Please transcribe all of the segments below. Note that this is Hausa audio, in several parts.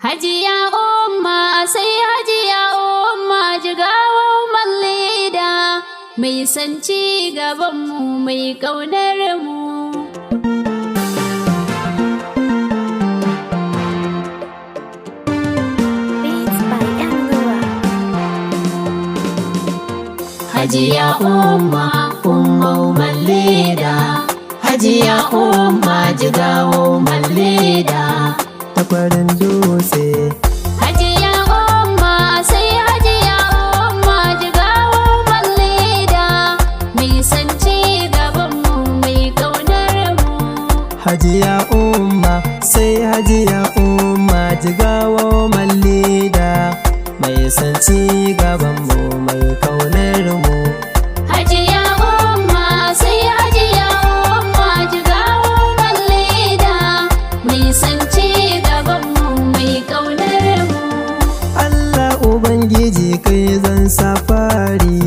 Hajiya umma sai hajiya umma jigawa mallida mai san ci gaban mu mai kaunar mu. Hajiya umma mallida, hajiya umma jigawa mallida. Takwarin dutse. Hajiya umma sai hajiya umma jigawa mallida mai san ci gaban mu mai kaunar mu. Hajiya umma sai hajiya umma jigawa mallida mai san ci gaban mu mai kaunar mu. Hajiya umma sai hajiya umma jigawa mallida mai san ci gaban mu mai kaunar mu. Allah Ubangiji kai zan safari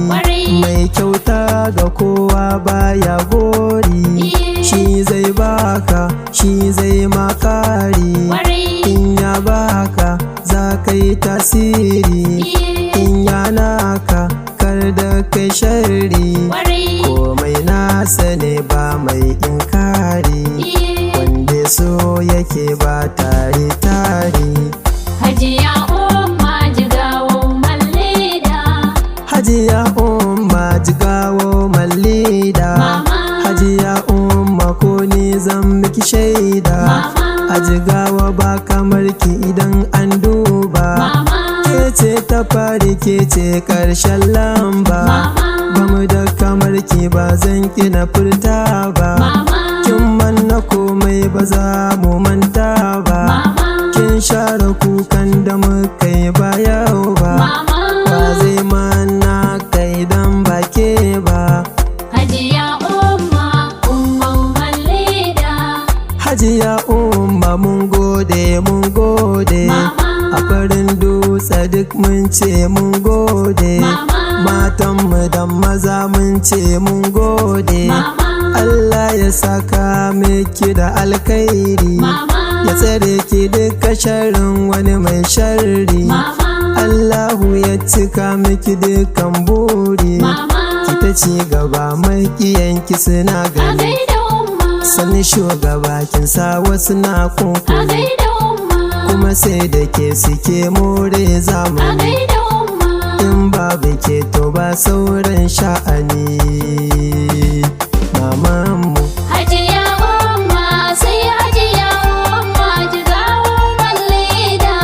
mai kyauta ga kowa baya gori. Shi zai baka shi zai makari, in ya baka za ka yi tasiri, in ya naka kar da kai sharri. Komai nasa ne ba mai inkari, wanda so yake ba tare. Hajiya umma jigawa mallida, Hajiya umma jigawa mallida. Hajiya umma ko ni zan miki shaida, a jigawa ba kamar ki idan an duba. Ke ce ta fari ke ce karshen lamba, bamu da kamar ki ba zan ki na furta ba. Kin manna komai ba za mu manta ba, kin share kukan da muka yi ba yau ba. Ba zai manna kai dan ba ke ba. hajiya umma mallida. Hajiya umma mun gode a farin dutse duk mun ce mun gode. Matanmu da maza mun ce mun gode. Allah ya saka miki da alkhairi, ya tsare ki duka sharrin wani mai sharri. Allahu ya cika miki dukan buri, ki ta ci gaba makiyanki suna gani. Sani shugaba kin sa wasu na kunkuri, kuma sai da ke suke more zamani. In babu ke to ba sauran sha'ani. Mamanmu Hajiya umma sai hajiya umma jigawa mallida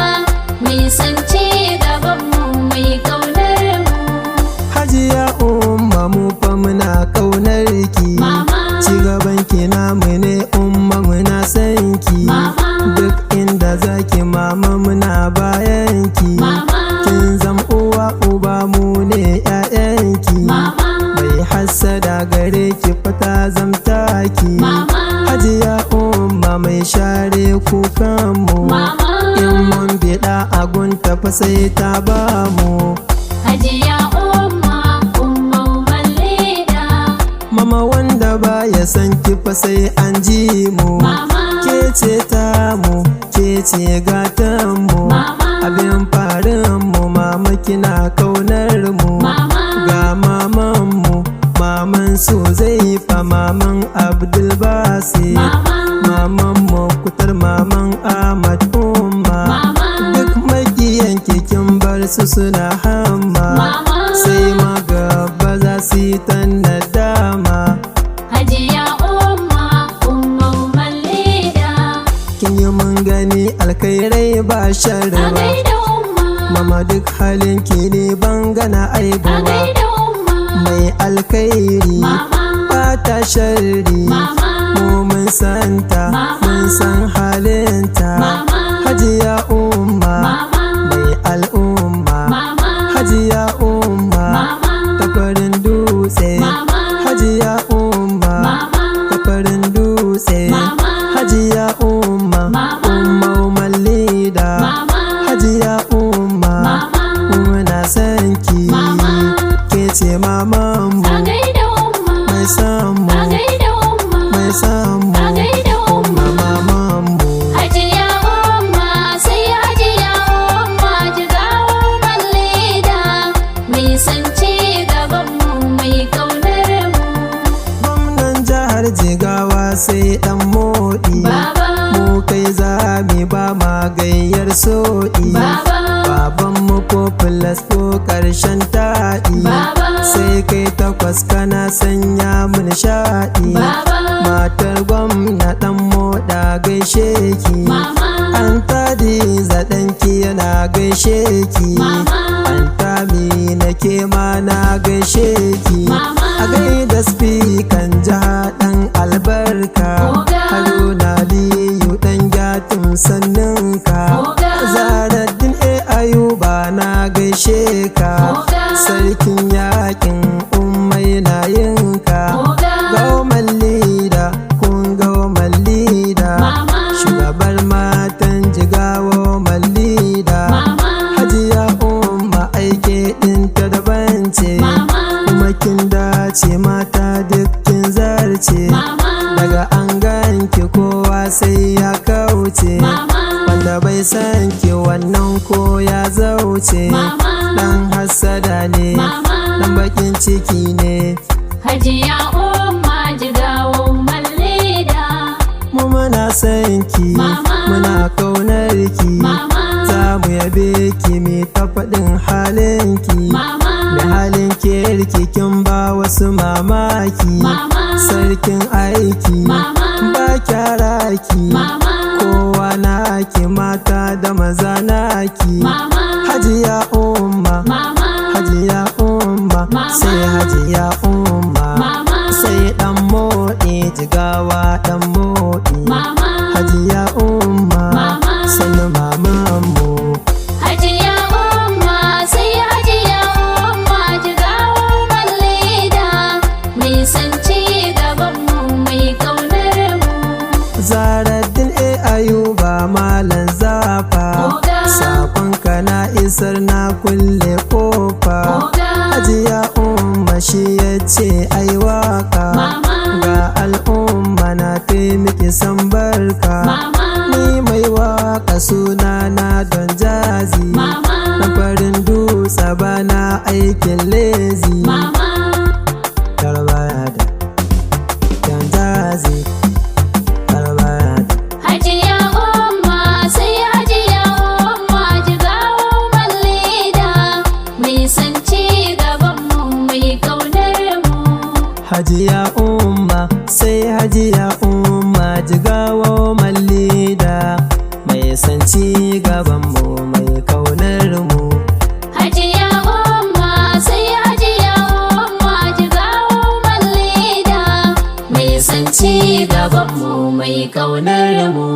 mai san ci gaban mu mai kaunar mu. Hajiya umma mu fa muna kaunar ki, ci gaban ki namu ne umma muna san ki. Duk inda zaki mama muna bayan ki, kin zam uwa uba mu ne ƴaƴanki. Mai hassada gare ki fata zamta ki, hajiya umma mai share kukan mu. In mun biɗa agunta fa sai ta ba mu. Hajiya umma mallida. Mama wanda baya san ki fa sai an ji mu. Ke ce tamu ke ce gatan mu, abin farin mu mama kina kaunar mu. Ga maman mu maman su zai fa maman Abdul Basi, maman mu kutar maman Ahmad umma. Duk makiyan kin bar su suna hamma, sai magaba za su yi ta nadama. Hajiya umma mallida. Kin yi mun gani alkhairai ba sharri ba, mama duk halin ki ne ban gana aibu ba. Mai alkhairi ba ta sharri, mu mun santa mun san halinta. Hajiya umma mai al'umma, hajiya umma ta farin dutse. Hajiya umma ta farin dutse. Hajiya umma mallida. Hajiya umma muna san ki, ke ce mamanmu mai san mu, mai san mu. Umma mamanmu. Hajiya umma sai soɗi. Baban mu ko plus ko ƙarshen taɗi. Sai kai takwas kana sanya mu nishaɗi. Matar gwamna ɗan moɗa gaishe ki. An tadi zaɗanki yana gaishe ki. An tami na ke ma na gaishe ki. A gaida spikan jiha ɗan albarka. Haruna Aliyu ɗan gyatin sanninka. Zaraddin Ayuba na gaishe ka. Sarkin yakin ummai na yinka. Gauman lida kun gauman lida. Shugabar matan jigawa mallida. Hajiya umma aike ɗinta daban ce. Kuma kin dace mata dukkin zarce. Daga an ganki kowa sai ya kauce. Wanda bai san ki wannan ko ya zauce. Dan hassada ne, dan bakin ciki ne. Hajiya umma jigawa mallida. Mu muna san ki, muna kaunar ki. Za mu yabe ki mai ta faɗin halin ki. Da halin kirki kin ba wasu mamaki. Sarkin aiki ba kyara ki. Kowa naki mata da maza naki. Hajiya umma, hajiya umma, sai hajiya umma. Sai dan moɗi jigawa dan moɗi. Hajiya umma, sannu mamanmu. Hajiya umma sai hajiya umma jigawa mallida. Mai san ci gaban mu mai kaunar mu. Zaraddin Ayuba malan zafa. Sakonka na isar na kulle kofa. Hajiya umma shi yace ai waka. Ga al'umma na taimaki san barka. Ni mai waka suna na Don Jazzy. Na farin dutse bana aikin lezi. Karbaya da Don Jazzy. Hajiya umma sai hajiya umma jigawa mallida. Mai san ci gaban mu mai kaunar mu. Hajiya umma sai hajiya umma jigawa mallida. Mai san ci gaban mu mai kaunar mu. Hajiya umma sai hajiya umma jigawa mallida. Mai san ci gaban mu mai kaunar mu.